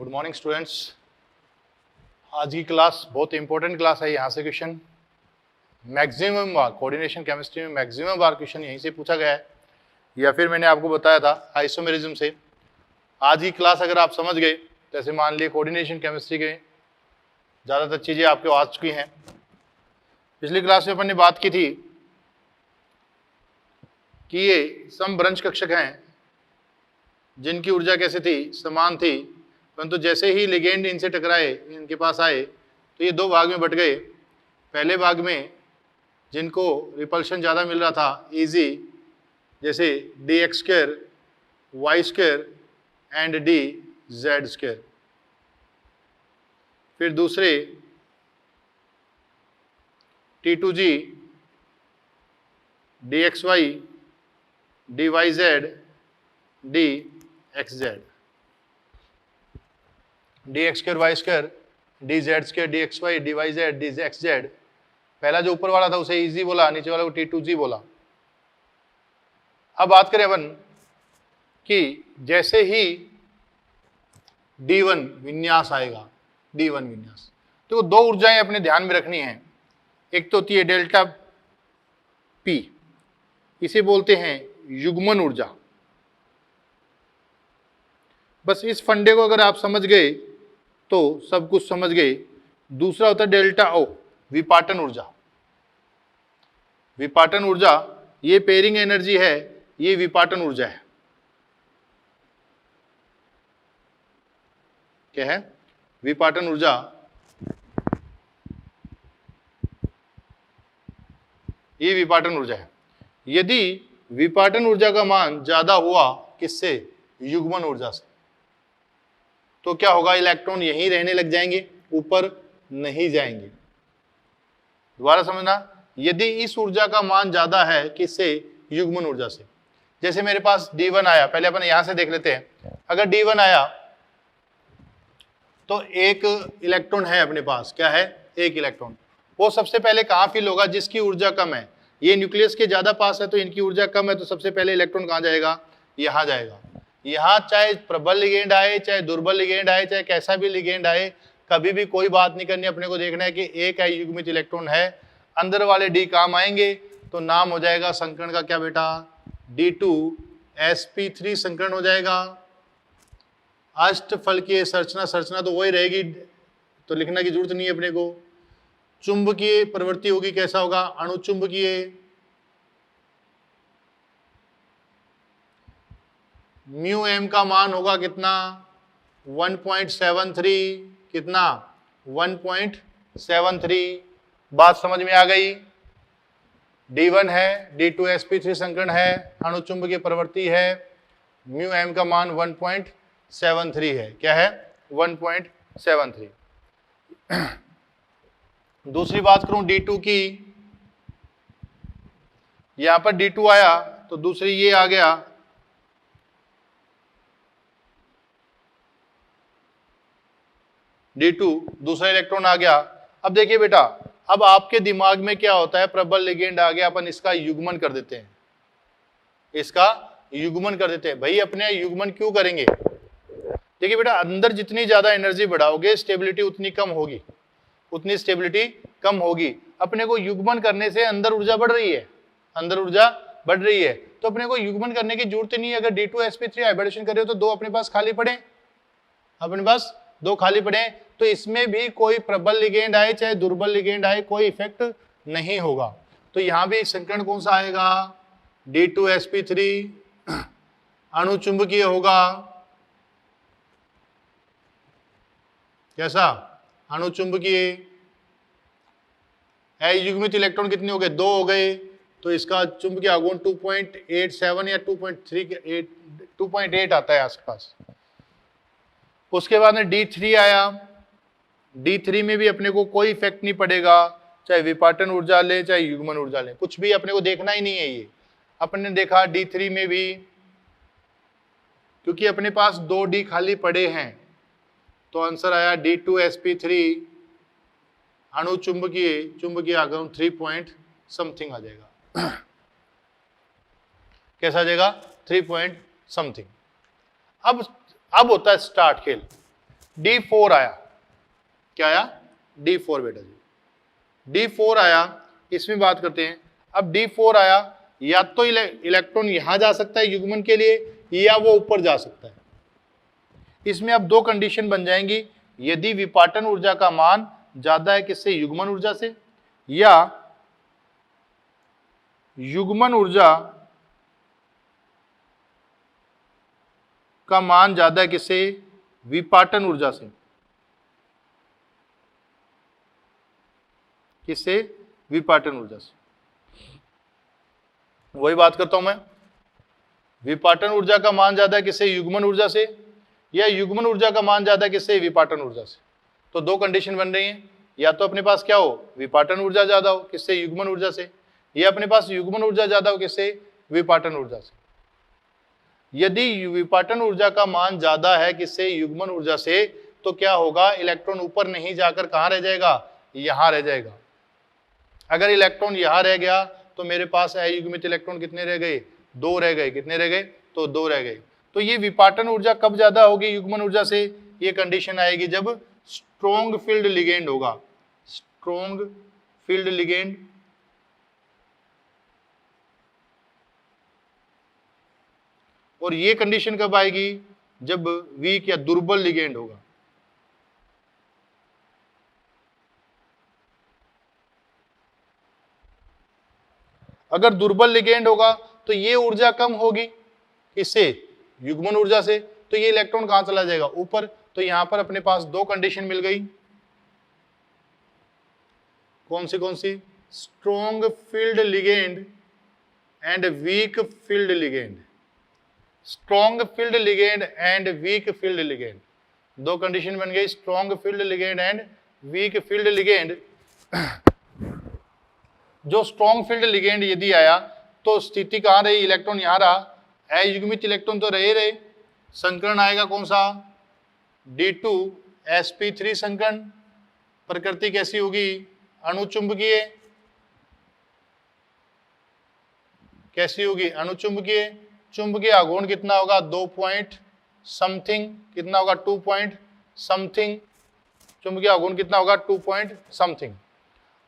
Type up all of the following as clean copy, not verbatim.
Good morning students. आज की class बहुत इंपॉर्टेंट क्लास है। यहाँ से क्वेश्चन मैक्सिमम बार कोऑर्डिनेशन केमिस्ट्री में मैक्सिमम बार क्वेश्चन यहीं से पूछा गया है, या फिर मैंने आपको बताया था आइसोमेरिज्म से। आज की क्लास अगर आप समझ गए, जैसे मान लिए कोऑर्डिनेशन केमिस्ट्री के ज़्यादातर चीज़ें आपको आ चुकी हैं। पिछली क्लास में अपन ने बात की थी कि ये समभ्रंश कक्षक हैं जिनकी ऊर्जा कैसे थी, समान थी, परंतु जैसे ही लिगेंड इनसे टकराए, इनके पास आए, तो ये दो भाग में बट गए। पहले भाग में जिनको रिपल्शन ज़्यादा मिल रहा था, इजी, जैसे d x square y square and d z square. फिर दूसरे T2G d x y d y z d x z, d x square y square d z square d x y d y z d x z. पहला जो ऊपर वाला था उसे easy बोला, नीचे वाला को T2G बोला। अब बात करें अपन कि जैसे ही D1 विन्यास आएगा, D1 विन्यास, तो दो ऊर्जाएं अपने ध्यान में रखनी है। एक तो होती है डेल्टा P, इसे बोलते हैं युग्मन ऊर्जा। बस इस फंडे को अगर आप समझ गए तो सब कुछ समझ गए। दूसरा होता है डेल्टा O, विपाटन ऊर्जा। विपाटन ऊर्जा ये पेयरिंग एनर्जी है, ये विपाटन ऊर्जा है। क्या है? विपाटन ऊर्जा। ये विपाटन ऊर्जा है। यदि विपाटन ऊर्जा का मान ज्यादा हुआ किससे? युग्मन ऊर्जा से, तो क्या होगा? इलेक्ट्रॉन यहीं रहने लग जाएंगे, ऊपर नहीं जाएंगे। दोबारा समझना, यदि इस ऊर्जा का मान ज्यादा है किससे? युग्मन ऊर्जा से। जैसे मेरे पास D1 आया, पहले अपन यहां से देख लेते हैं। अगर D1 आया तो एक इलेक्ट्रॉन है अपने पास। क्या है? एक इलेक्ट्रॉन। वो सबसे पहले कहां फील होगा? जिसकी ऊर्जा कम है। ये न्यूक्लियस के ज्यादा पास है तो इनकी ऊर्जा कम है, तो सबसे पहले इलेक्ट्रॉन कहां जाएगा? यहां जाएगा। यहां चाहे प्रबल लिगेंड आए, चाहे दुर्बल लिगेंड आए, चाहे कैसा भी लिगेंड आए, कभी भी कोई बात नहीं करनी। अपने को देखना है कि एक युग्मित इलेक्ट्रॉन है, अंदर वाले डी काम आएंगे, तो नाम हो जाएगा संकरण का क्या बेटा? D2sp3 संकरण हो जाएगा। अष्टफल की संरचना तो वही रहेगी, तो लिखने की जरूरत नहीं है अपने को। चुंबकीय प्रवृत्ति होगी, कैसा होगा? अणुचुंबकीय। म्यू एम का मान होगा कितना? 1.73। कितना? 1.73। बात समझ में आ गई? D1 है, D2sp3 संकरण है, अणुचुंबकीय प्रवृत्ति है, म्यू एम का मान 1.73 है। क्या है? 1.73। दूसरी बात करूं D2 की, यहां पर D2 आया तो दूसरी ये आ गया, D2 दूसरा इलेक्ट्रॉन आ गया। अब देखिए बेटा, अब आपके दिमाग में क्या होता है? प्रबल लिगेंड आ गया, अपन इसका युग्मन कर देते हैं। इसका युग्मन कर देते हैं। भाई अपने युग्मन क्यों करेंगे? देखिए बेटा, अंदर जितनी ज्यादा एनर्जी बढ़ाओगे, स्टेबिलिटी उतनी कम होगी, उतनी स्टेबिलिटी कम होगी। अपने को युग्मन करने से अंदर ऊर्जा बढ़ रही है, अंदर ऊर्जा बढ़ रही है, तो अपने को युग्मन करने की जरूरत नहीं है। अगर D2sp3 हाइब्रिडेशन कर रहे हो तो दो अपने पास खाली पड़े, अपने पास दो खाली पड़े, तो इसमें भी कोई प्रबल लिगेंड आए चाहे दुर्बल लिगेंड आए, कोई इफेक्ट नहीं होगा। तो यहां भी संकरण कौन सा आएगा? D2sp3 अणुचुंबकीय होगा। कैसा? अणुचुंबकीय। युग्मित इलेक्ट्रॉन कितने हो गए? 2 हो गए, तो इसका चुंबकीय आघूर्ण 2.87 या 2.8 आता है आसपास। उसके बाद में D3 आया। D3 में भी अपने को कोई इफेक्ट नहीं पड़ेगा, चाहे विपाटन ऊर्जा ले चाहे युग्मन ऊर्जा ले, कुछ भी अपने को देखना ही नहीं है। ये अपने देखा D3 में भी, क्योंकि अपने पास 2 D खाली पड़े हैं, तो आंसर आया D2sp3 अणुचुंबकीय, चुंबकीय आघूर्ण 3 पॉइंट समथिंग आ जाएगा। कैसा आ जाएगा? 3 पॉइंट समथिंग। अब होता है स्टार्ट खेल। D4 आया, क्या आया? D4 बेटा जी, D4 आया। इसमें बात करते हैं, अब D4 आया, या तो इलेक्ट्रॉन यहां जा सकता है युग्मन के लिए, या वो ऊपर जा सकता है। इसमें अब दो कंडीशन बन जाएंगी, यदि विपाटन ऊर्जा का मान ज्यादा है किससे? युग्मन ऊर्जा से, या युग्मन ऊर्जा का मान ज्यादा है किससे? विपाटन ऊर्जा से। किससे? विपाटन ऊर्जा से। वही बात करता हूं मैं, विपाटन ऊर्जा का मान ज्यादा है किससे? युग्मन ऊर्जा से, या युग्मन ऊर्जा का मान ज्यादा है किससे? विपाटन ऊर्जा से। तो दो कंडीशन बन रही हैं, या तो अपने पास क्या हो? विपाटन ऊर्जा ज्यादा हो किससे? युग्मन ऊर्जा से, या अपने पास युग्मन ऊर्जा ज्यादा हो किससे? विपाटन ऊर्जा से। यदि विपाटन ऊर्जा का मान ज्यादा है किससे? युग्मन ऊर्जा से, तो क्या होगा? इलेक्ट्रॉन ऊपर नहीं जाकर कहां रह जाएगा? यहां रह जाएगा। अगर इलेक्ट्रॉन यहां रह गया तो मेरे पास अयुग्मित इलेक्ट्रॉन कितने रह गए? 2 रह गए। कितने रह गए? तो 2 रह गए। तो ये विपाटन ऊर्जा कब ज्यादा होगी युग्मन ऊर्जा से? ये कंडीशन आएगी जब स्ट्रॉन्ग फील्ड लिगेंड होगा। स्ट्रॉन्ग फील्ड लिगेंड, और ये कंडीशन कब आएगी? जब वीक या दुर्बल लिगेंड होगा। अगर दुर्बल लिगेंड होगा तो ये ऊर्जा कम होगी, इससे युग्मन ऊर्जा से, तो ये इलेक्ट्रॉन कहां चला जाएगा? ऊपर। तो यहां पर अपने पास दो कंडीशन मिल गई, कौन सी? Strong field ligand and weak field ligand. Strong field ligand and weak field ligand, दो कंडीशन बन गई, strong field ligand and weak field ligand. जो स्ट्रॉन्ग फील्ड लिगेंड यदि आया तो स्थिति कहां रही? इलेक्ट्रॉन यहां रहा, अयुग्मित इलेक्ट्रॉन तो रहे। संकरण आएगा कौन सा? D2sp3 संकरण। प्रकृति कैसी होगी? अणुचुंबकीय। कैसी होगी? अणुचुंबकीय। चुंबकीय आघूर्ण कितना होगा? 2 पॉइंट समथिंग। कितना होगा? 2 पॉइंट समथिंग। चुंबकीय आघूर्ण कितना होगा? 2 पॉइंट समथिंग।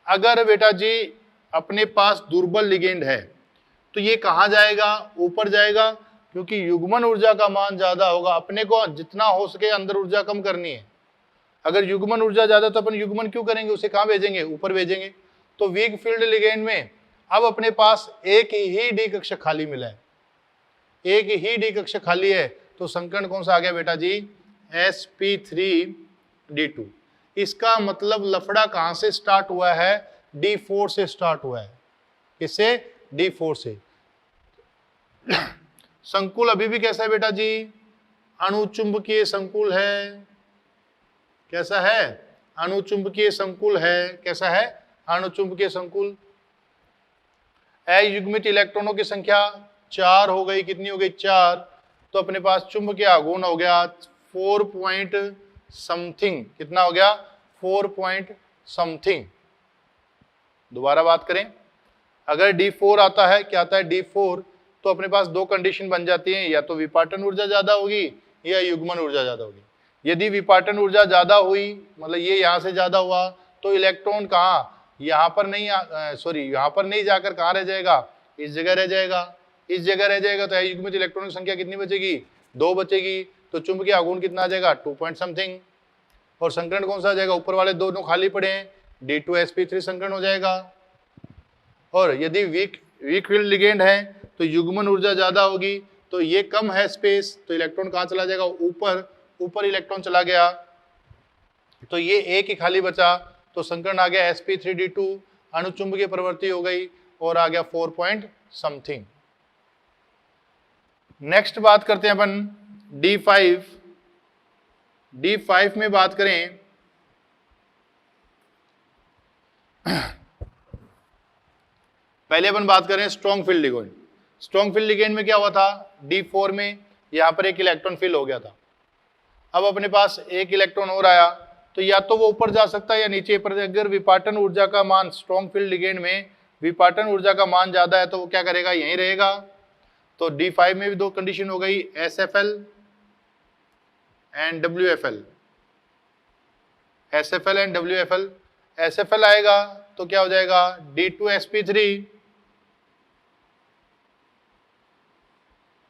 अगर बेटा जी अपने पास दुर्बल लिगेंड है तो ये कहां जाएगा? ऊपर जाएगा, क्योंकि युग्मन ऊर्जा का मान ज्यादा होगा। अपने को जितना हो सके अंदर ऊर्जा कम करनी है। अगर युग्मन ऊर्जा ज्यादा तो अपन युग्मन क्यों करेंगे? उसे कहां भेजेंगे? ऊपर भेजेंगे। तो वीक फील्ड लिगेंड में अब अपने पास एक ही डी कक्षक खाली मिला है, एक ही डी कक्षक खाली है। तो संकरण कौन सा आ गया बेटा जी? sp3d2। इसका मतलब लफड़ा कहां से स्टार्ट हुआ है? D4 से स्टार्ट हुआ है। किससे? D4 से। संकुल अभी भी कैसा है बेटा जी? अणुचुंबकीय संकुल है। कैसा है? अणुचुंबकीय संकुल है। कैसा है? अणुचुंबकीय संकुल। अयुग्मित इलेक्ट्रॉनों की संख्या 4 हो गई। कितनी हो गई? 4। तो अपने पास चुंबकीय आघूर्ण हो गया 4 पॉइंट समथिंग। कितना हो गया? 4 पॉइंट समथिंग। दोबारा बात करें, अगर D4 आता है, क्या आता है? D4, तो अपने पास दो कंडीशन बन जाती हैं, या तो विपाटन ऊर्जा ज्यादा होगी या युग्मन ऊर्जा ज्यादा होगी। यदि विपाटन ऊर्जा ज्यादा हुई, मतलब ये यहां से ज्यादा हुआ, तो इलेक्ट्रॉन कहां? यहां पर नहीं, यहां पर नहीं जाकर कहां रह जाएगा? इस जगह रह जाएगा। इस जगह रह जाएगा तो अयुग्मित इलेक्ट्रॉन की संख्या कितनी बचेगी? 2 बचेगी। तो चुंबकीय आघूर्ण कितना आ जाएगा? 2 पॉइंट समथिंग। और संकरण कौन सा आ जाएगा? ऊपर वाले दोनों खाली पड़े हैं, D2sp3 संकरण हो जाएगा। और यदि वीक फील्ड लिगेंड है तो युग्मन ऊर्जा ज्यादा होगी, तो ये कम है स्पेस, तो इलेक्ट्रॉन कहां चला जाएगा? ऊपर इलेक्ट्रॉन चला गया, तो ये एक ही खाली बचा। तो संकरण आ गया sp3d2, अणुचुंबकीय प्रवृत्ति हो गई और आ गया 4 पॉइंट समथिंग। नेक्स्ट बात करते हैं अपन D5। D5 में बात करें, पहले अपन बात करें strong field ligand. Strong field ligand में क्या हुआ था? D4 में यहां पर एक इलेक्ट्रॉन फिल हो गया था। अब अपने पास एक इलेक्ट्रॉन और आया, तो या तो वो ऊपर जा सकता है या नीचे। पर अगर विपाटन ऊर्जा का मान स्ट्रॉन्ग फील्ड लिगेंड में विपाटन ऊर्जा का मान ज्यादा है तो वो क्या करेगा? यहीं रहेगा। तो D5 में भी दो कंडीशन हो गई, SFL and WFL। SFL and WFL। SFL आएगा तो क्या हो जाएगा D2sp3,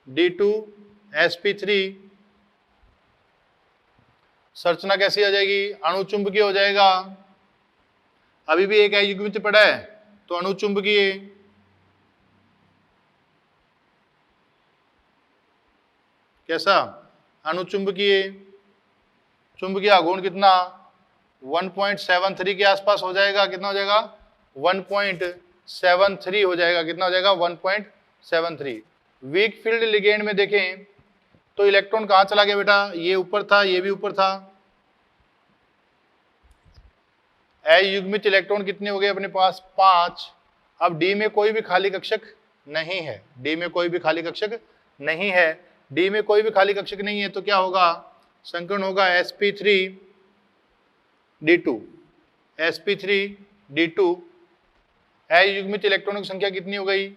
D2sp3। संरचना कैसी आ जाएगी, अणुचुंबकीय हो जाएगा। अभी भी एक युग्मित पड़ा है तो अणुचुंबकीय। कैसा, अणुचुंबकीय। चुंबकीय आघूर्ण कितना 1.73 के आसपास हो जाएगा। कितना हो जाएगा 1.73 हो जाएगा। कितना हो जाएगा 1.73। वीक फील्ड लिगेंड में देखें तो इलेक्ट्रॉन कहां चला गया बेटा, ये ऊपर था, ये भी ऊपर था। अयुग्मित इलेक्ट्रॉन कितने हो गए अपने पास 5। अब डी में कोई भी खाली कक्षक नहीं है, डी में कोई भी खाली कक्षक नहीं है, डी में कोई भी खाली कक्षक नहीं है तो क्या होगा, संकरण होगा sp3d2, sp3d2। अयुग्मित इलेक्ट्रॉनों की संख्या कितनी हो गई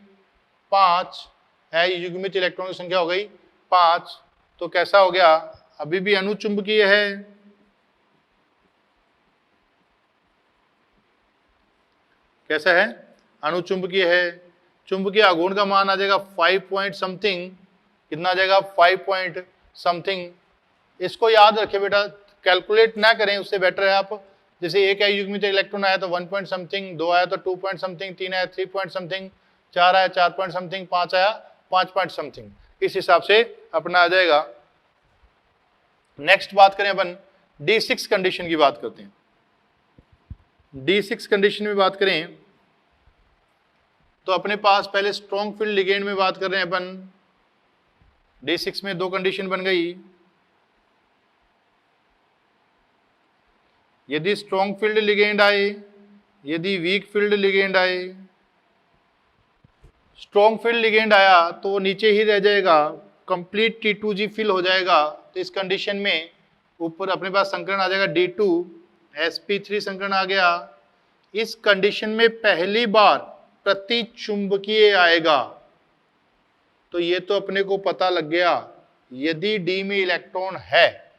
5, अयुग्मित इलेक्ट्रॉनों की संख्या हो गई 5। तो कैसा हो गया, अभी भी अणुचुंबकीय है। कैसा है, अणुचुंबकीय है। चुंबकीय आघूर्ण का मान आ जाएगा 5 पॉइंट समथिंग। कितना आ जाएगा 5 पॉइंट समथिंग। इसको याद रखें बेटा, कैलकुलेट ना करें, उससे बेटर है आप जैसे एक अयुग्मित इलेक्ट्रॉन आया तो 1 पॉइंट समथिंग, 2 आया तो 2 पॉइंट समथिंग, 3 आया 3 पॉइंट समथिंग, 4 आया 4 पॉइंट समथिंग, 5 आया 5 पॉइंट समथिंग। इस हिसाब से अपना आ जाएगा। नेक्स्ट बात करें अपन D6 कंडीशन की बात करते हैं। D6 कंडीशन में बात करें तो अपने पास पहले स्ट्रॉन्ग फील्ड लिगेंड में बात कर रहे हैं अपन। D6 में 2 कंडीशन बन गई। यदि स्ट्रॉन्ग फील्ड लिगेंड आए, यदि वीक फील्ड लिगेंड आए। स्ट्रॉन्ग फील्ड लिगेंड आया तो नीचे ही रह जाएगा, कंप्लीट T2G फिल हो जाएगा। तो इस कंडीशन में ऊपर अपने पास संकरण आ जाएगा D2sp3 संकरण आ गया। इस कंडीशन में पहली बार प्रतिचुंबकीय आएगा। तो ये तो अपने को पता लग गया, यदि D में इलेक्ट्रॉन है,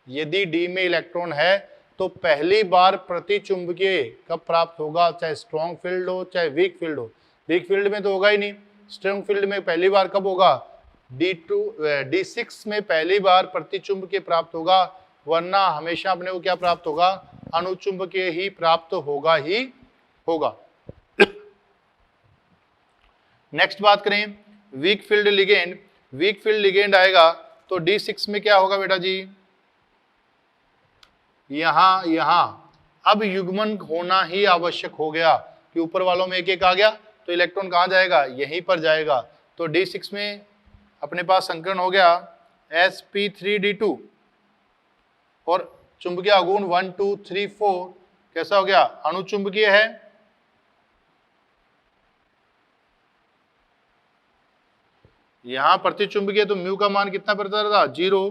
यदि D में इलेक्ट्रॉन है तो पहली बार प्रतिचुंबकीय कब प्राप्त होगा, चाहे स्ट्रॉन्ग फील्ड हो चाहे वीक फील्ड हो। वीक फील्ड में तो होगा ही नहीं, स्ट्रॉन्ग फील्ड में पहली बार कब होगा, D6 में पहली बार प्रतिचुंबकीय प्राप्त होगा, वरना हमेशा अपने को क्या प्राप्त होगा, अणुचुंबकीय ही प्राप्त होगा ही होगा। नेक्स्ट बात करें week field ligand. Week field ligand आएगा तो D6 में क्या होगा बेटा जी, यहां अब युग्मन होना ही आवश्यक हो गया कि ऊपर वालों में एक एक आ गया तो इलेक्ट्रॉन कहां जाएगा, यहीं पर जाएगा। तो D6 में अपने पास संकरण हो गया sp3d2 और चुंबकीय आघूर्ण 1 2 3 4 कैसा हो गया, अणुचुंबकीय है। यहां प्रतिचुंबकीय तो म्यू का मान कितना पड़ता था 0,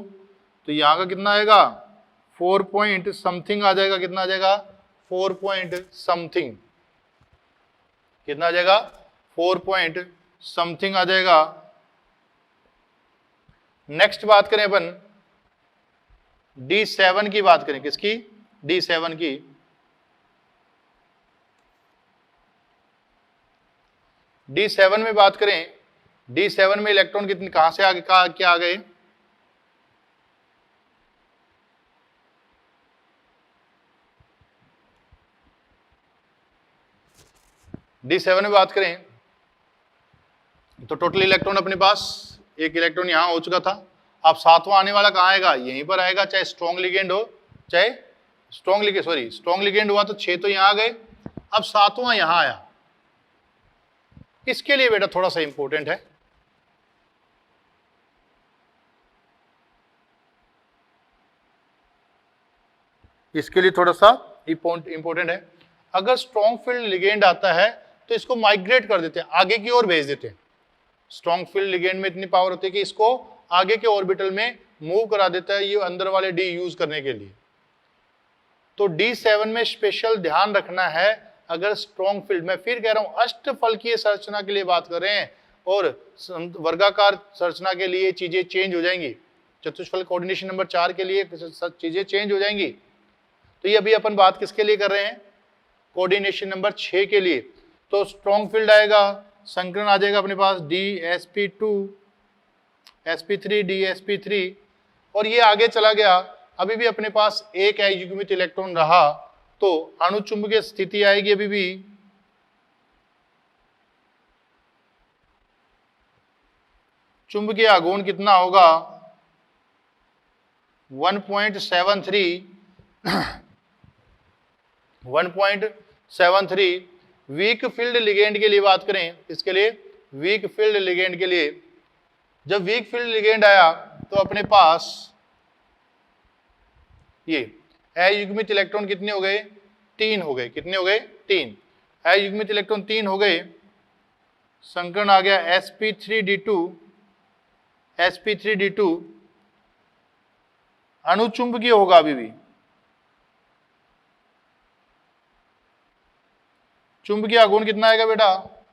तो यहां का कितना आएगा 4 पॉइंट समथिंग आ जाएगा। कितना आ जाएगा 4 पॉइंट समथिंग। कितना आ जाएगा 4 पॉइंट समथिंग आ जाएगा। नेक्स्ट बात करें अपन D7 की बात करें, किसकी, D7 की। D7 में बात करें, D7 में इलेक्ट्रॉन कितने कहां से आगे क्या आ गए, D7 में बात करें तो टोटल इलेक्ट्रॉन अपने पास एक इलेक्ट्रॉन यहां हो चुका था। अब सातवां आने वाला कहां आएगा, यहीं पर आएगा, चाहे स्ट्रॉन्ग लिगेंड हो चाहे स्ट्रॉन्ग लिगेंड हुआ तो 6 तो यहां आ गए। अब सातवां यहां आया, इसके लिए बेटा थोड़ा सा इंपॉर्टेंट है। इसके लिए थोड़ा सा इंपॉर्टेंट है। अगर स्ट्रॉन्ग फील्ड लिगेंड आता है तो इसको माइग्रेट कर देते हैं, आगे की ओर भेज देते हैं। स्ट्रॉन्ग फील्ड लिगेंड में इतनी पावर होती है कि इसको आगे के ऑर्बिटल में मूव करा देता है, ये अंदर वाले डी यूज करने के लिए। तो D7 में स्पेशल ध्यान रखना है। अगर स्ट्रॉन्ग फील्ड, मैं फिर कह रहा हूं अष्टफलकीय संरचना के लिए बात कर रहे हैं और वर्गाकार संरचना के लिए चीजें चेंज हो जाएंगी, चतुष्फलक कोऑर्डिनेशन नंबर 4 के लिए चीजें चेंज हो जाएंगी। तो ये अभी अपन बात किसके लिए कर रहे हैं, कोऑर्डिनेशन नंबर 6 के लिए। तो स्ट्रॉन्ग फील्ड आएगा, संकरण आ जाएगा अपने पास DsP2 sp3 DsP3, और ये आगे चला गया। अभी भी अपने पास एक अयुग्मित इलेक्ट्रॉन रहा, तो अणुचुंबकीय स्थिति आएगी अभी भी चुंबकीय आघूर्ण कितना होगा 1.73 वीक फील्ड लिगेंड के लिए बात करें, इसके लिए वीक फील्ड लिगेंड के लिए, जब वीक फील्ड लिगेंड आया तो अपने पास ये अयुग्मित इलेक्ट्रॉन कितने हो गए, 3 हो गए। कितने हो गए, 3 अयुग्मित इलेक्ट्रॉन 3 हो गए। संकरण आ गया sp3d2 अणुचुंबकीय होगा अभी भी। चुंबकीय आघूर्ण कितना आएगा बेटा,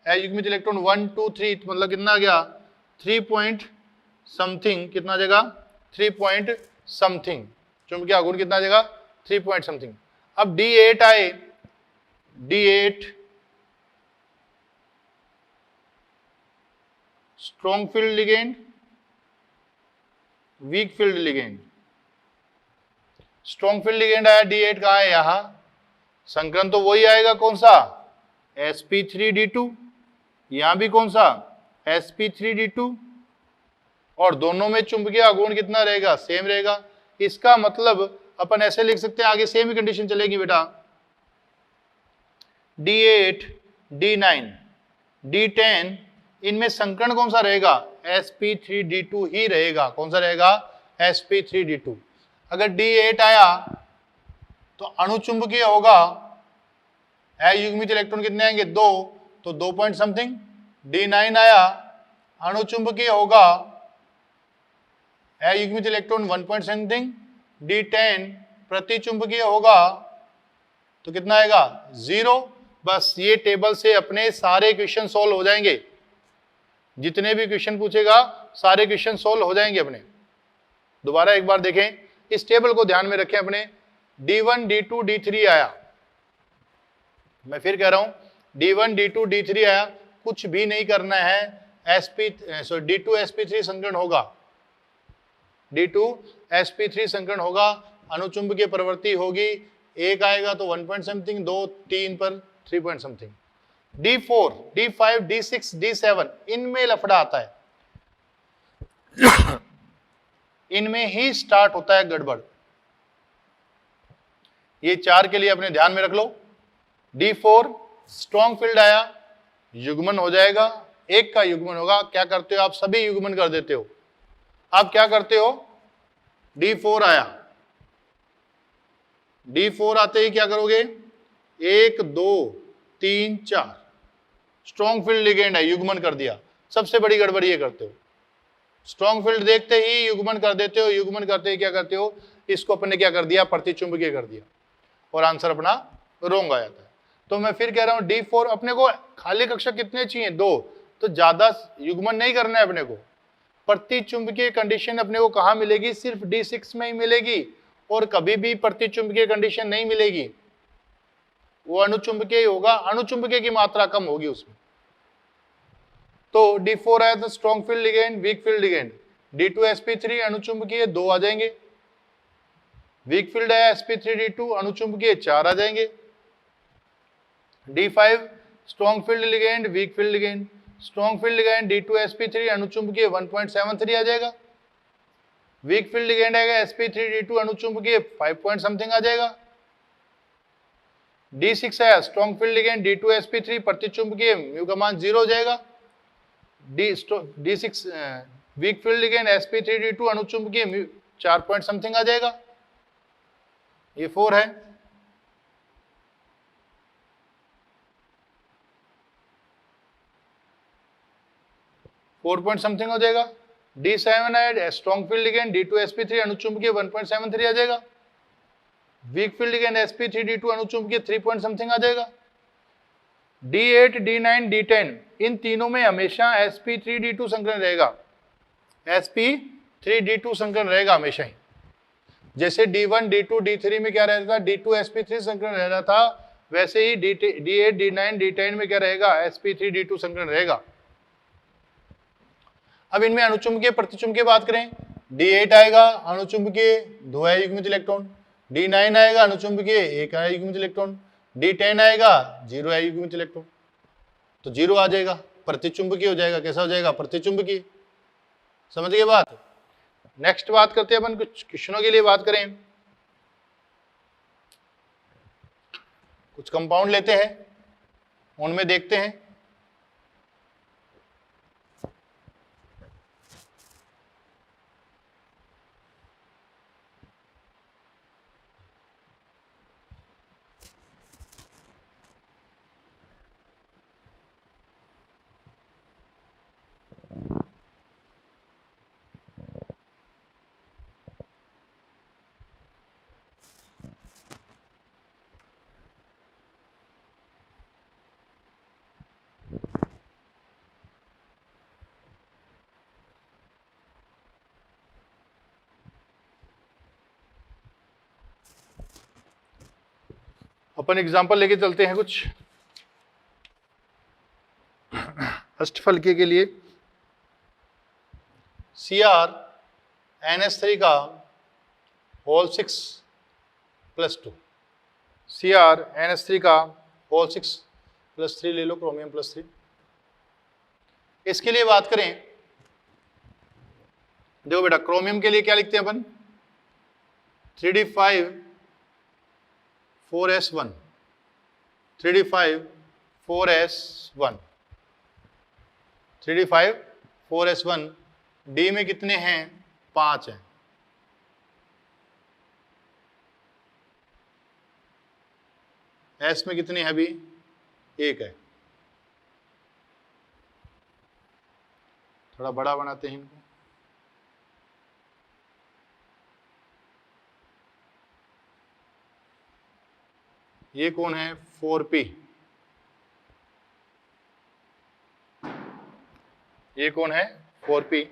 अयुग्मित इलेक्ट्रॉन 1 2 3, मतलब कितना आ गया 3 पॉइंट समथिंग, कितना आ जाएगा 3 पॉइंट समथिंग। चुंबकीय आघूर्ण कितना आ जाएगा 3 पॉइंट समथिंग। अब D8 आए, D8 strong field ligand, week field ligand. Strong field ligand आया, D8 कहाँ है, यहां। संकरण तो वही आएगा, कौन सा sp3d2, यहां भी कौन सा sp3d2, और दोनों में चुंबकीय आघूर्ण कितना रहेगा, सेम रहेगा। इसका मतलब अपन ऐसे लिख सकते हैं, आगे सेम ही कंडीशन चलेगी बेटा। D8 D9 D10 इनमें संकरण कौन सा रहेगा, sp3d2 ही रहेगा। कौन सा रहेगा, sp3d2। अगर D8 आया तो अणुचुंबकीय होगा, अयुग्मित इलेक्ट्रॉन कितने आएंगे, 2, तो 2 पॉइंट समथिंग। D9 आया, अणुचुंबकीय होगा, अयुग्मित इलेक्ट्रॉन 1 पॉइंट समथिंग। D10 प्रतिचुंबकीय होगा, तो कितना आएगा 0। बस ये टेबल से अपने सारे क्वेश्चन सॉल्व हो जाएंगे, जितने भी क्वेश्चन पूछेगा सारे क्वेश्चन सॉल्व हो जाएंगे अपने। दोबारा एक बार देखें, इस टेबल को ध्यान में रखें अपने। D1 D2 D3 आया, मैं फिर कह रहा हूं D1 D2 D3 आया, कुछ भी नहीं करना है। D2 sp3 संकरण होगा, D2 sp3 संकरण होगा, अणुचुंबकीय प्रवृत्ति होगी, एक आएगा तो 1 पॉइंट समथिंग, 2 3 पर 3 point something. D4 D5 D6 D7 इनमें लफड़ा आता है, इनमें ही स्टार्ट होता है गड़बड़। ये 4 के लिए अपने ध्यान में रख लो। D4 स्ट्रॉन्ग फील्ड आया, युग्मन हो जाएगा, एक का युग्मन होगा। क्या करते हो आप, सभी युग्मन कर देते हो। आप क्या करते हो, D4 आया, D4 आते ही क्या करोगे, 1 2 3 4 स्ट्रॉन्ग फील्ड लिगेंड है, युग्मन कर दिया। सबसे बड़ी गड़बड़ी ये करते हो, स्ट्रॉन्ग फील्ड देखते ही युग्मन कर देते हो। युग्मन करते ही क्या करते हो, इसको अपने क्या कर दिया, प्रतिचुंबकीय कर दिया, और आंसर अपना रोंग आ जाता है। तो मैं फिर कह रहा हूं D4 अपने को खाली कक्षक कितने चाहिए, 2, तो ज्यादा युग्मन नहीं करना है अपने को। प्रतिचुंबकीय कंडीशन अपने को कहां मिलेगी, सिर्फ D6 में ही मिलेगी, और कभी भी प्रतिचुंबकीय कंडीशन नहीं मिलेगी। वो अणुचुंबकीय होगा, अणुचुंबकीय की मात्रा कम होगी उसमें। तो D4 आया तो strong field ligand, week field ligand. D2 sp3 अणुचुंबकीय 2 आ जाएंगे, वीक फील्ड है sp3d2 अणुचुंबकीय 4 आ जाएंगे। D5 strong field ligand, week field ligand. Strong field ligand D2 sp3 अणुचुंबकीय 1.73 आ जाएगा, वीक फील्ड लिगेंड आएगा sp3d2 अणुचुंबकीय 5 पॉइंट समथिंग आ जाएगा। D6 है strong field ligand D2 sp3 प्रतिचुंबकीय म्यू का मान 0 हो जाएगा। D6 weak field ligand sp3d2 अणुचुंबकीय 4 पॉइंट समथिंग आ जाएगा। ये 4 है। फोर पॉइंट समथिंग हो जाएगा। D7 है strong field ligand D2 sp3 अणुचुंबकीय 1.73 आ जाएगा, वीक फील्ड लिगेंड sp3d2 अणुचुंबकीय 3 पॉइंट समथिंग आ जाएगा। D8 D9 D10 इन तीनों में हमेशा sp3d2 संकरण रहेगा, sp3d2 संकरण रहेगा हमेशा ही। जैसे D1 D2 D3 में क्या रहता था, D2 sp3 संकरण रह रहा था, वैसे ही D8 D9 D10 में क्या रहेगा, sp3 D2 संकरण रहेगा। अब इनमें अणुचुंबकीय प्रतिचुंबकीय बात करें, D8 आएगा अणुचुंबकीय 2 युग्मित इलेक्ट्रॉन, D9 आएगा अणुचुंबकीय 1 युग्मित इलेक्ट्रॉन, D10 आएगा 0 युग्मित इलेक्ट्रॉन। तो 0 आ जाएगा, प्रतिचुंबकीय हो जाएगा। कैसा हो जाएगा, प्रतिचुंबकीय। समझ गए बात। नेक्स्ट बात करते हैं अपन कुछ क्वेश्चनों के लिए बात करें, कुछ कंपाउंड लेते हैं, उनमें देखते हैं। अपन एग्जांपल लेके चलते हैं कुछ अष्टफलकीय के लिए। CrNH3 का होल 6 + 2, CrNH3 का होल 6 + 3 ले लो, क्रोमियम +3। इसके लिए बात करें, देखो बेटा क्रोमियम के लिए क्या लिखते हैं अपन, 3d5 4s1, 3d5 4s1, 3d5 4s1, D में कितने हैं, 5 हैं। S में कितने हैं अभी, 1 है। थोड़ा बड़ा बनाते हैं इनको। ये कौन है, 4p, ये कौन है, 4p।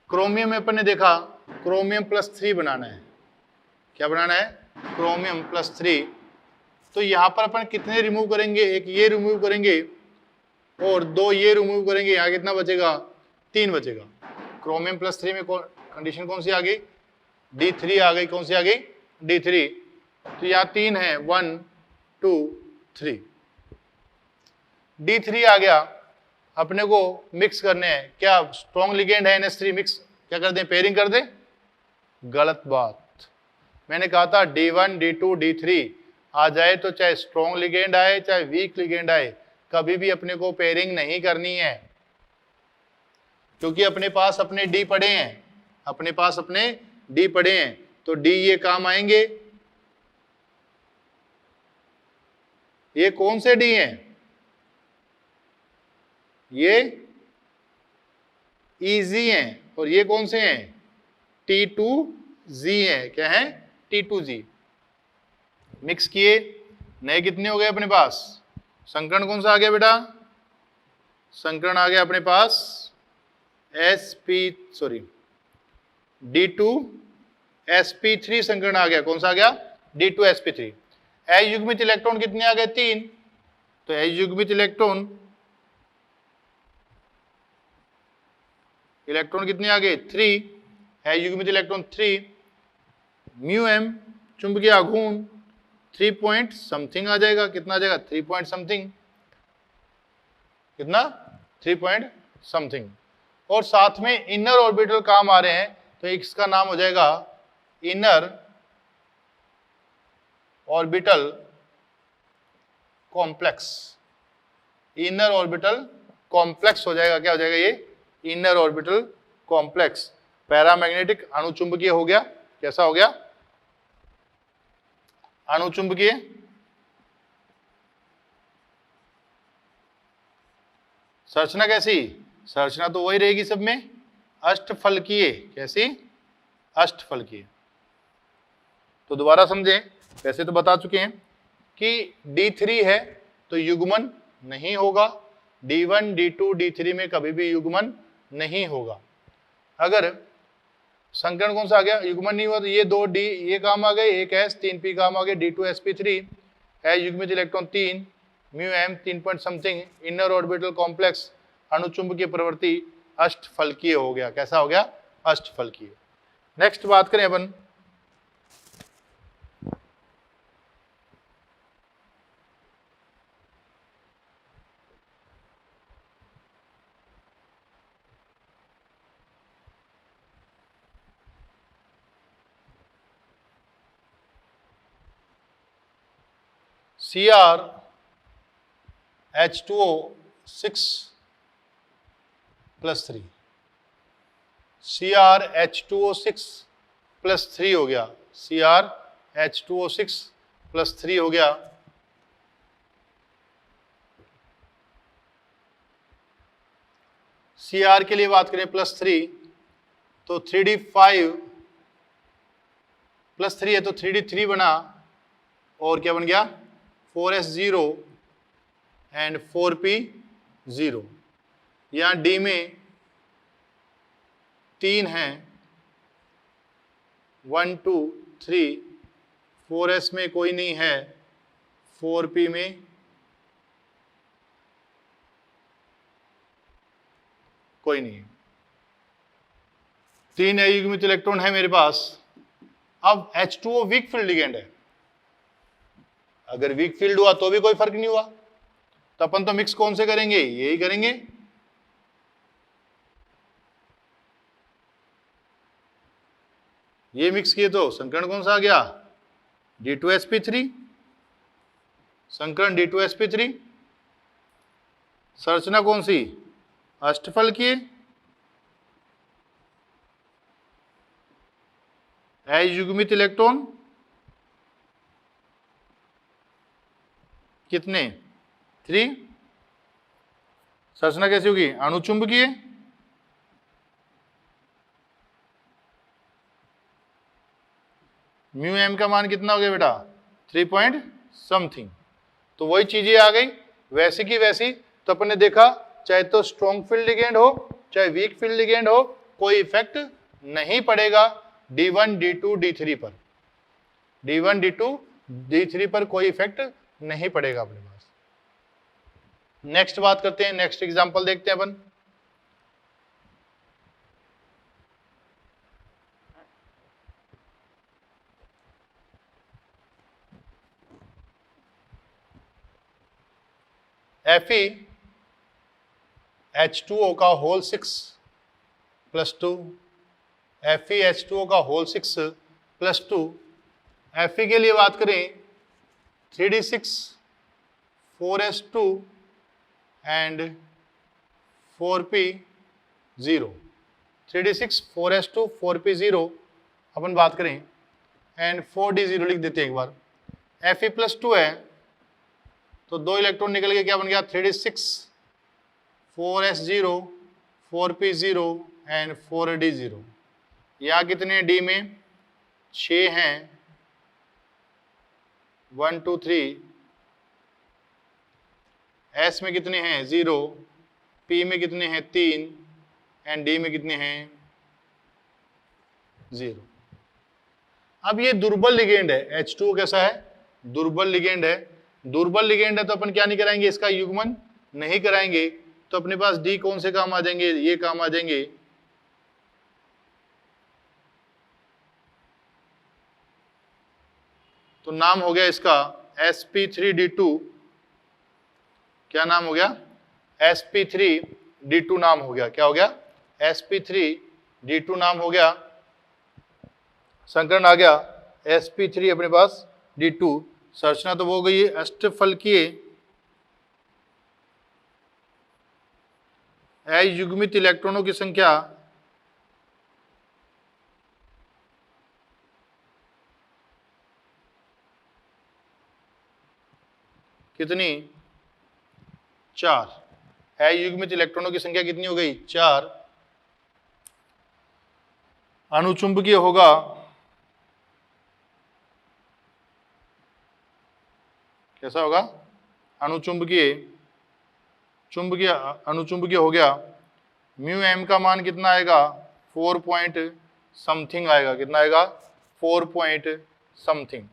क्रोमियम में अपन ने देखा क्रोमियम +3 बनाना है। क्या बनाना है, क्रोमियम +3। तो यहां पर अपन कितने रिमूव करेंगे, एक ये रिमूव करेंगे और 2 ये रिमूव करेंगे, यहां कितना बचेगा, 3 बचेगा। क्रोमियम +3 में कंडीशन कौन सी आ गई, D3 आ गई। कौन सी आ गई, D3। तो यहाँ 3 है, 1 2 3, D3 आ गया। अपने को मिक्स करने हैं, क्या स्ट्रॉन्ग लिगेंड है NH3, मिक्स क्या कर दें, पेयरिंग कर दें। गलत बात, मैंने कहा था D1 D2 D3 आ जाए तो चाहे स्ट्रॉन्ग लिगेंड आए चाहे वीक लिगेंड आए, कभी भी अपने को पेयरिंग नहीं करनी है, क्योंकि अपने पास अपने D पड़े हैं, अपने पास अपने D पड़े हैं, तो D ये काम आएंगे। ये कौन से D हैं, ये EZ हैं, और ये कौन से हैं, T2Z हैं। क्या है, T2Z। मिक्स किए, नए कितने हो गए अपने पास, संकरण कौन सा आ गया बेटा, संकरण आ गया अपने पास D2 sp3 संकरण आ गया। कौन सा आ गया, D2 sp3। अयुग्मित इलेक्ट्रॉन कितने आ गए, 3। तो अयुग्मित इलेक्ट्रॉन कितने आ गए, 3। अयुग्मित इलेक्ट्रॉन 3। μm चुंबकीय आघूर्ण 3 पॉइंट समथिंग आ जाएगा। कितना आ जाएगा, 3 पॉइंट समथिंग। कितना, 3 पॉइंट समथिंग। और साथ में इनर ऑर्बिटल काम आ रहे हैं, तो इसका नाम हो जाएगा inner orbital complex. Inner orbital complex हो जाएगा। क्या हो जाएगा, ये इनर ऑर्बिटल कॉम्प्लेक्स। पैरामैग्नेटिक अणुचुंबकीय हो गया। कैसा हो गया, अणुचुंबकीय। संरचना कैसी, संरचना तो वही रहेगी सब में, अष्टफलकीय। कैसी, अष्टफलकीय। तो दोबारा समझें, वैसे तो बता चुके हैं कि D3 है तो युग्मन नहीं होगा, D1 D2 D3 में कभी भी युग्मन नहीं होगा। अगर संकरण कौन सा आ गया, युग्मन नहीं हुआ तो ये 2 डी ये काम आ गए, एक एस 3p काम आ गया, D2sp3 है युग्मित electron 3 mu M 3 point something, inner orbital complex, अणुचुंबकीय प्रवृत्ति अष्टफलकीय हो गया। कैसा हो गया, अष्टफलकीय। नेक्स्ट बात करें अपन CrH2O6 + 3, CrH2O6 + 3 हो गया, CrH2O6 + 3 हो गया। Cr के लिए बात करें +3 तो 3d5 +3 है तो 3d3 बना और क्या बन गया 4s0 एंड 4p0। यहाँ D में 3 हैं 1 2 3, 4s में कोई नहीं है, 4p में कोई नहीं है, 3 अयुग्मित इलेक्ट्रॉन है मेरे पास। अब H2O वीक फील्ड लिगेंड है, अगर वीक फील्ड हुआ तो भी कोई फर्क नहीं हुआ, तो अपन तो मिक्स कौन से करेंगे, यही करेंगे। ये मिक्स किए तो संकरण कौन सा आ गया, D2sp3, संकरण D2sp3। संरचना कौन सी, अष्टफलकीय, अयुग्मित इलेक्ट्रॉन कितने 3, संरचना कैसी होगी, अणुचुंबकीय, म्यू एम का मान कितना हो गया बेटा 3 पॉइंट समथिंग। तो वही चीजें आ गई वैसी की वैसी। तो अपन ने देखा चाहे तो स्ट्रॉन्ग फील्ड लिगेंड हो चाहे वीक फील्ड लिगेंड हो, कोई इफेक्ट नहीं पड़ेगा D1 D2 D3 पर, D1 D2 D3 पर कोई इफेक्ट नहीं पड़ेगा अपने पास। नेक्स्ट बात करते हैं, नेक्स्ट एग्जांपल देखते हैं अपन। FeH2O का होल 6 + 2, FeH2O का होल 6 + 2, Fe के लिए बात करें 3d6 4s2 and 4p0, 3d6 4s2 4p0 अपन बात करें एंड 4d0 लिख देते हैं एक बार। Fe + 2 है तो 2 इलेक्ट्रॉन निकल के क्या बन गया 3d6 4s0 4p0 and 4d0। यहाँ कितने D में 6 हैं 1 2 3, S में कितने हैं 0, P में कितने हैं 3 एंड D में कितने हैं 0। अब ये दुर्बल लिगेंड है, H2O कैसा है, दुर्बल लिगेंड है। दुर्बल लिगेंड है तो अपन क्या नहीं कराएंगे, इसका युग्मन नहीं कराएंगे। तो अपने पास D कौन से काम आ जाएंगे, ये काम आ जाएंगे। तो नाम हो गया इसका sp3d2, क्या नाम हो गया sp3d2 नाम हो गया, क्या हो गया sp3d2 नाम हो गया। संकरण आ गया sp3 अपने पास d2। संरचना तो वो हो गई है अष्टफलकीय अयुग्मित इलेक्ट्रॉनों की संख्या कितनी 4, अयुग्मित इलेक्ट्रॉनों की संख्या कितनी हो गई 4। अणुचुंबकीय होगा कैसा होगा, अणुचुंबकीय, अणुचुंबकीय हो गया। म्यू एम का मान कितना आएगा 4 पॉइंट समथिंग आएगा। कितना आएगा? 4 पॉइंट समथिंग।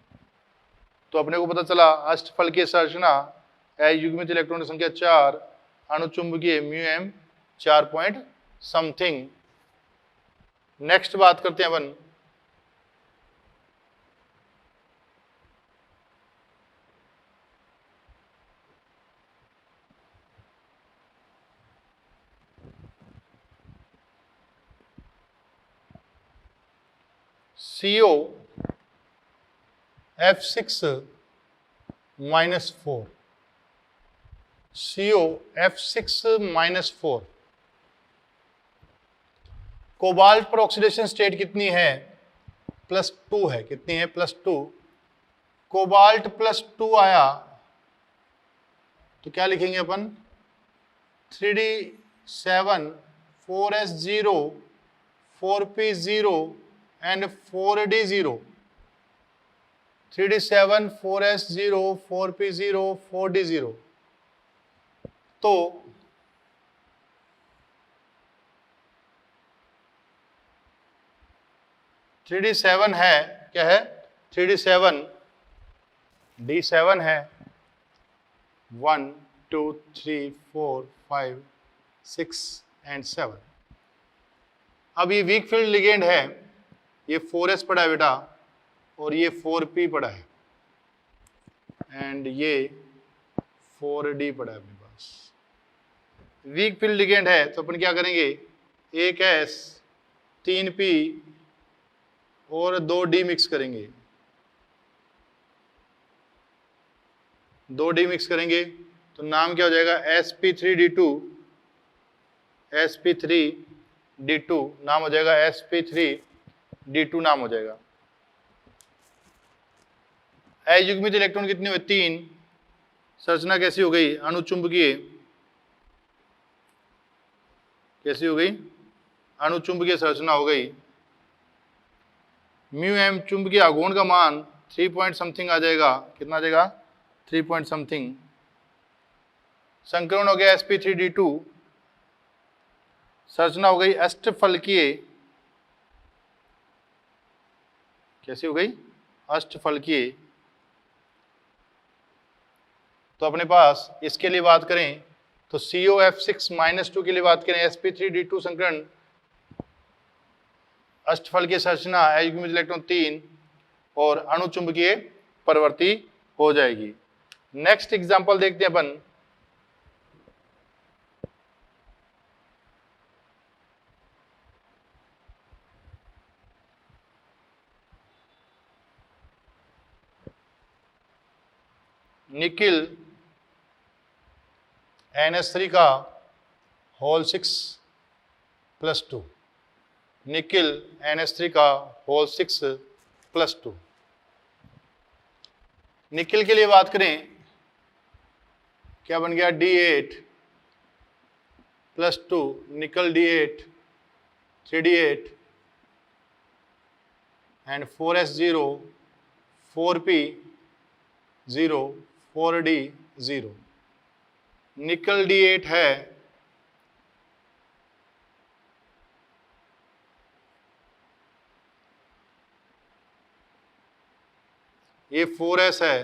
तो अपने को पता चला अष्टफल की संरचना युग्मित इलेक्ट्रॉन संख्या 4, अणुचुंबकीय μm 4 पॉइंट समथिंग। नेक्स्ट बात करते हैं अपन CO F6 -4, CO F6 -4। Cobalt पर ऑक्सीडेशन स्टेट कितनी है? +2 है। कितनी है? +2। कोबाल्ट +2 आया तो क्या लिखेंगे अपन? 3d7 4s0 4p0 and 4d0। 3d7 4s0 4p0 4d0। तो थ्री डी सेवन है, क्या है? 3d7 d7 है 1 2 3 4 5 6 एंड 7। अब ये वीक फील्ड लिगेंड है, ये 4s पड़ा है बेटा और ये 4p पड़ा है एंड ये 4d पड़ा है अपने पास। वीक फील्ड लिगेंड है तो अपन क्या करेंगे? 1s 3p और 2d मिक्स करेंगे। 2d मिक्स करेंगे तो नाम क्या हो जाएगा? sp3d2। sp3d2 नाम हो जाएगा, sp3d2 नाम हो जाएगा। अयुग्मित इलेक्ट्रॉन कितने हुए? 3। संरचना कैसी हो गई? अणुचुंबकीय। कैसी हो गई? अणुचुंबकीय संरचना हो गई। μm चुंबकीय आघूर्ण का मान 3 पॉइंट समथिंग आ जाएगा। कितना आ जाएगा? 3 पॉइंट समथिंग। संकरण हो गया sp3d2। संरचना हो गई अष्टफलकीय। कैसी हो गई? अष्टफलकीय। तो अपने पास इसके लिए बात करें तो COF6 -2 के लिए बात करें, sp3d2 संकरण अष्टफल की संरचना अयुग्मित इलेक्ट्रॉन 3 और अणुचुंबकीय प्रवृत्ति हो जाएगी। नेक्स्ट एग्जांपल देखते हैं अपन। निकिल NH3 का होल 6 +2। निकिल NH3 का होल 6 +2। निकिल के लिए बात करें, क्या बन गया? D8 +2, निकल D8 3d8 and 4s0 4p0 4d0। निकल D8 है, ये 4s है,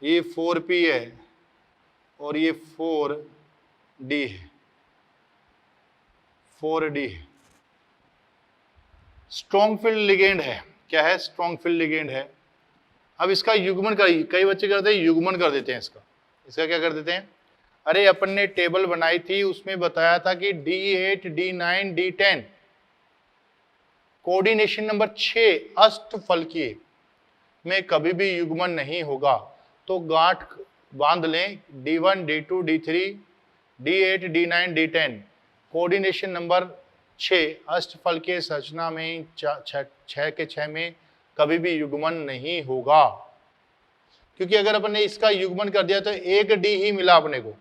ये 4p है और ये 4d है, 4d है। स्ट्रॉन्ग फील्ड लिगेंड है। क्या है? स्ट्रॉन्ग फील्ड लिगेंड है। अब इसका युग्मन कई बच्चे करते हैं, युग्मन कर देते हैं इसका क्या कर देते हैं? अरे अपन ने टेबल बनाई थी, उसमें बताया था कि D8 D9 D10 coordination number 6 अष्टफलकीय में कभी भी युग्मन नहीं होगा। तो गांठ बांध लें, D1 D2 D3 D8 D9 D10 coordination number 6 अष्टफलकीय संरचना में 6 के 6 में कभी भी युग्मन नहीं होगा। क्योंकि अगर अपन ने इसका युग्मन कर दिया तो 1d ही मिला अपने को,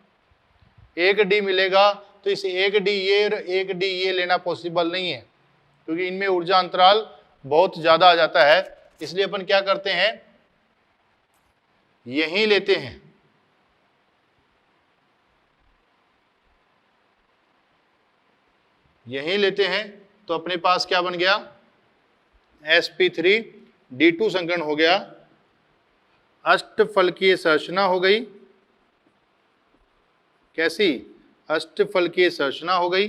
1d मिलेगा। तो इस 1d ये और 1d ये लेना पॉसिबल नहीं है, क्योंकि इनमें ऊर्जा अंतराल बहुत ज्यादा आ जाता है। इसलिए अपन क्या करते हैं? यही लेते हैं। यही लेते हैं। तो अपने पास क्या बन गया, sp3d2 संकरण हो गया, अष्टफलकीय संरचना हो गई। कैसी? अष्टफलकीय संरचना हो गई,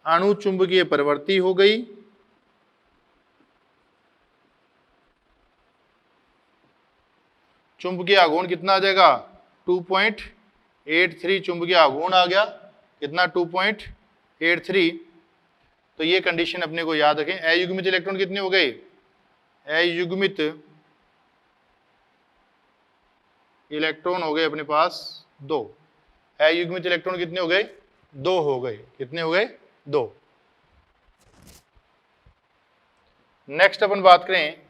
अणुचुंबकीय प्रवृत्ति हो गई, चुंबकीय आघूर्ण कितना आ जाएगा, 2.83 चुंबकीय आघूर्ण आ गया, कितना, 2.83। तो ये कंडीशन अपने को याद रखें। अयुग्मित इलेक्ट्रॉन कितने हो गए, अयुग्मित इलेक्ट्रॉन हो गए अपने पास 2। अयुग्मित इलेक्ट्रॉन कितने हो गए, 2 हो गए। कितने हो गए, 2। नेक्स्ट अपन बात करें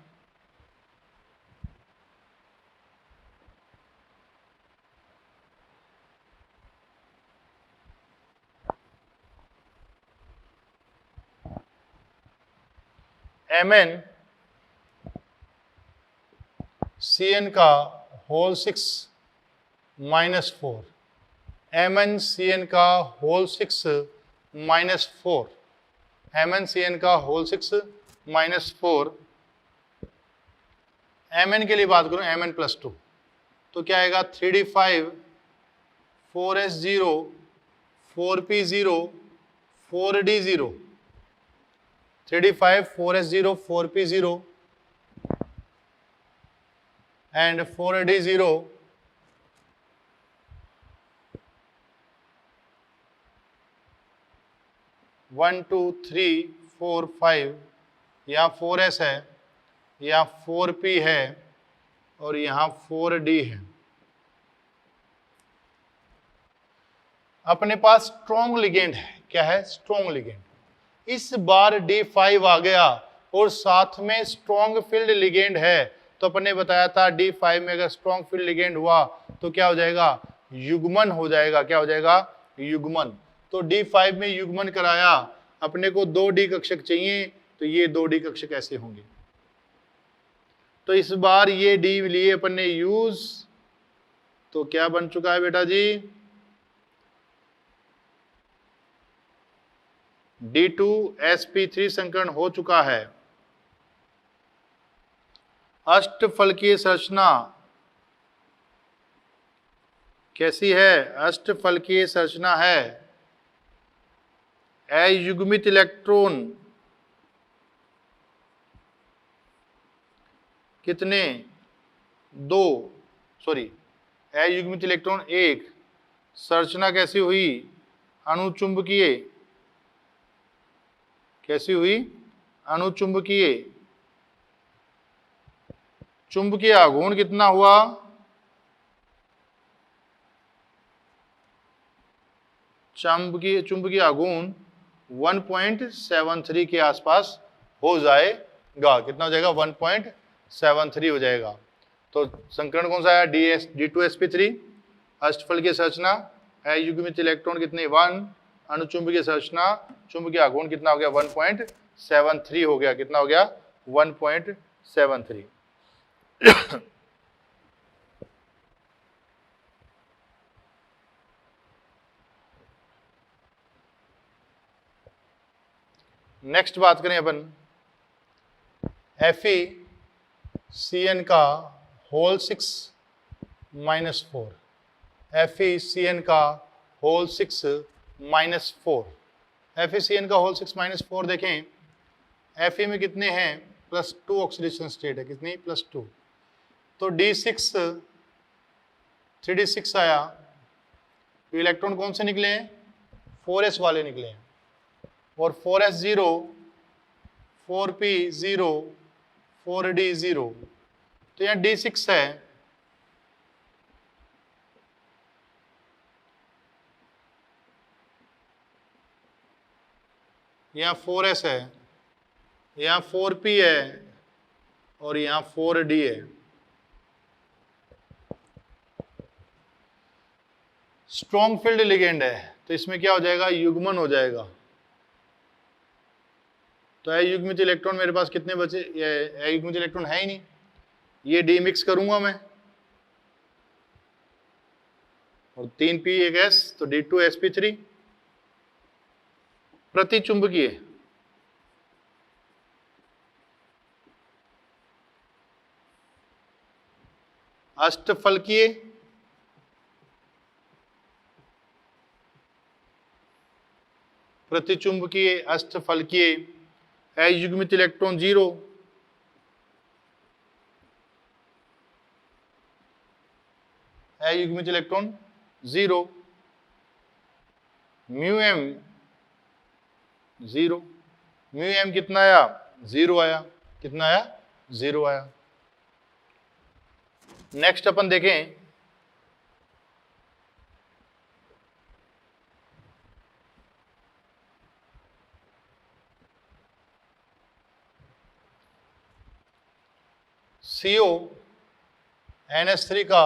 MnCN का होल 6 -4, MnCN का होल 6 -4, MnCN का होल 6 -4। Mn के लिए बात करूं, Mn+2, तो क्या आएगा, 3d5 4s0 4p0 4d0, 3d5 4s0 4p0 and 4d0 1 2 3 4 5, यहाँ 4s है, यहाँ 4p है और यहाँ 4d है। अपने पास स्ट्रॉन्ग लिगेंड है। क्या है, स्ट्रॉन्ग लिगेंड। इस बार D5 आ गया और साथ में स्ट्रॉन्ग फील्ड लिगेंड है, तो अपने बताया था D5 में अगर स्ट्रॉन्ग फील्ड लिगेंड हुआ तो क्या हो जाएगा, युग्मन हो जाएगा। क्या हो जाएगा, युग्मन। तो D5 में युग्मन कराया, अपने को 2D कक्षक चाहिए, तो ये 2D कक्षक ऐसे होंगे। तो इस बार ये D लिए अपन ने यूज, तो क्या बन चुका है बेटा जी, D2sp3 संकरण हो चुका है। अष्टफलकीय संरचना कैसी है, अष्टफलकीय संरचना है। अयुग्मित इलेक्ट्रॉन कितने, 2, सॉरी अयुग्मित इलेक्ट्रॉन 1। संरचना कैसी हुई, अणुचुंबकीय। कैसी हुई, अणुचुंबकीय। चुंबकीय आघूर्ण कितना हुआ, चुंबकीय आघूर्ण 1.73 के आसपास हो जाएगा। कितना हो जाएगा, 1.73 हो जाएगा। तो संकरण कौन सा है, D2sp3। अष्टफलकीय संरचना, अयुग्मित इलेक्ट्रॉन कितने, 1। अणुचुंबकीय संरचना, चुंबकीय आघूर्ण कितना हो गया, 1.73 हो गया। कितना हो गया, 1.73। नेक्स्ट बात करें अपन FeCN का होल 6 -4, FeCN का होल 6 -4। FeCN का होल 6 -4 देखें, Fe में कितने हैं, +2 ऑक्सीडेशन स्टेट है। कितनी, +2। तो D6 3d6 आया, तो इलेक्ट्रॉन कौन से निकले हैं, 4s वाले निकले हैं। और 4s0 4p0 4d0, तो यहाँ D6 है, यहाँ 4s है, यहाँ 4p है और यहाँ 4d है। स्ट्रॉन्ग फील्ड लिगेंड है, तो इसमें क्या हो जाएगा, युग्मन हो जाएगा। तो अयुग्मित इलेक्ट्रॉन मेरे पास कितने बचे, अयुग्मित इलेक्ट्रॉन है ही नहीं, ये डी मिक्स करूंगा मैं, और 3p 1s, तो D2sp3। प्रतिचुंबकीय, अष्टफलकीय प्रतिचुंबकीय अष्टफलकीय अयुग्मित इलेक्ट्रॉन 0, अयुग्मित electron 0, mu M 0, mu M कितना आया 0 आया, कितना आया 0 आया। नेक्स्ट अपन देखें CO NH3 का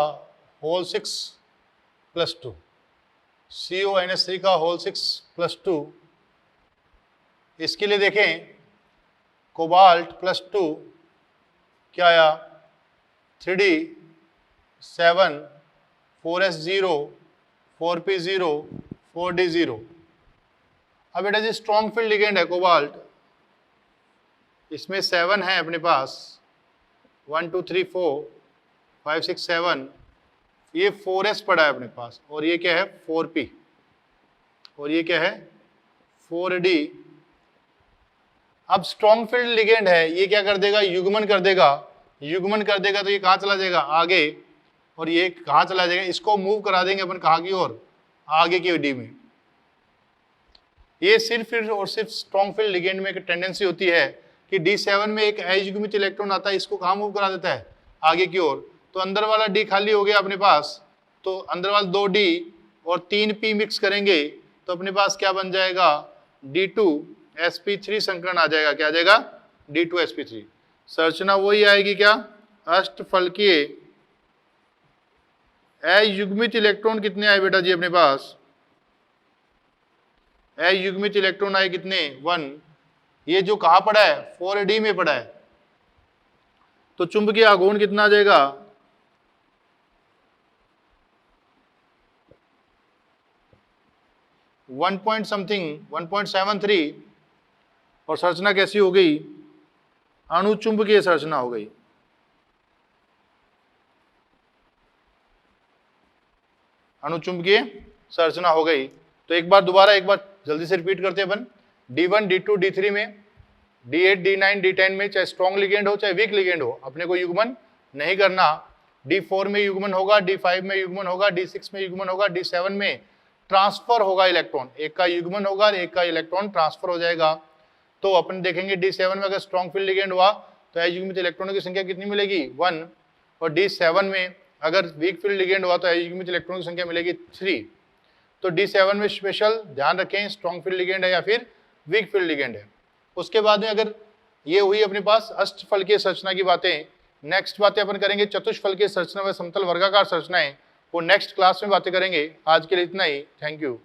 होल 6 + 2, CO NH3 का होल 6 + 2, इसके लिए देखें कोबाल्ट +2 क्या आया 3D7 4S0 4P0 4D0। अब बेटा जी स्ट्रॉन्ग फील्ड लिगेंड है कोबाल्ट, इसमें 7 है अपने पास 1 2 3 4 5 6 7, ये 4S पड़ा है अपने पास, और ये क्या है 4P, और ये क्या है 4D। अब स्ट्रॉन्ग फील्ड लिगेंड है, ये क्या कर देगा युग्मन कर देगा, युग्मन कर देगा तो ये कहाँ चला जाएगा आगे, और ये कहाँ चला जाएगा, इसको मूव करा देंगे अपन कहाँ की ओर, आगे की डी में। ये सिर्फ और सिर्फ स्ट्रॉन्ग फील्ड लिगेंड में एक टेंडेंसी होती है कि D7 में एक अयुग्मित इलेक्ट्रॉन आता है, इसको कहाँ मूव करा देता है आगे की ओर, तो अंदर वाला D खाली हो गया अपने पास, तो अंदर वाला 2D और 3P मिक्स करेंगे तो अपने पास क्या बन जाएगा D2sp3 संकरण आ जाएगा, क्या आ जाएगा D2sp3। संरचना वही आएगी क्या, अष्टफलकीय अयुग्मित इलेक्ट्रॉन कितने आए बेटा जी अपने पास, अयुग्मित इलेक्ट्रॉन आए कितने 1, ये जो कहाँ पड़ा है 4D में पड़ा है, तो चुंबकीय आघूर्ण कितना आ जाएगा 1 पॉइंट समथिंग 1.73, और संरचना कैसी हो गई अणुचुंबकीय संरचना हो गई। अणुचुंबकीय संरचना हो गई। तो एक बार दोबारा एक बार जल्दी से रिपीट करते हैं अपन, D1 D2 D3 में, D8 D9 D10 में चाहे स्ट्रॉन्ग लिगेंड हो चाहे वीक लिगेंड हो, अपने को युग्मन नहीं करना। D4 में युग्मन होगा, D5 में युग्मन होगा, D6 में युग्मन होगा, D7 में ट्रांसफर होगा इलेक्ट्रॉन, एक का युग्मन होगा और एक का इलेक्ट्रॉन ट्रांसफर हो जाएगा। तो अपन देखेंगे D7 में अगर स्ट्रॉन्ग फील्ड लिगेंड हुआ तो अयुग्मित इलेक्ट्रॉनों की संख्या कितनी मिलेगी 1, और D7 में अगर वीक फील्ड लिगेंड हुआ तो अयुग्मित इलेक्ट्रॉनों की संख्या मिलेगी 3। तो D7 में स्पेशल ध्यान रखें स्ट्रॉन्ग फील्ड लिगेंड है या फिर वीक फील्ड लिगेंड है। उसके बाद में अगर ये हुई अपने पास अष्टफलकीय संरचना की बातें, नेक्स्ट बातें अपन करेंगे चतुष्फलकीय संरचना व समतल वर्गाकार संरचनाएं, वो नेक्स्ट क्लास में बातें करेंगे। आज के लिए इतना ही, थैंक यू।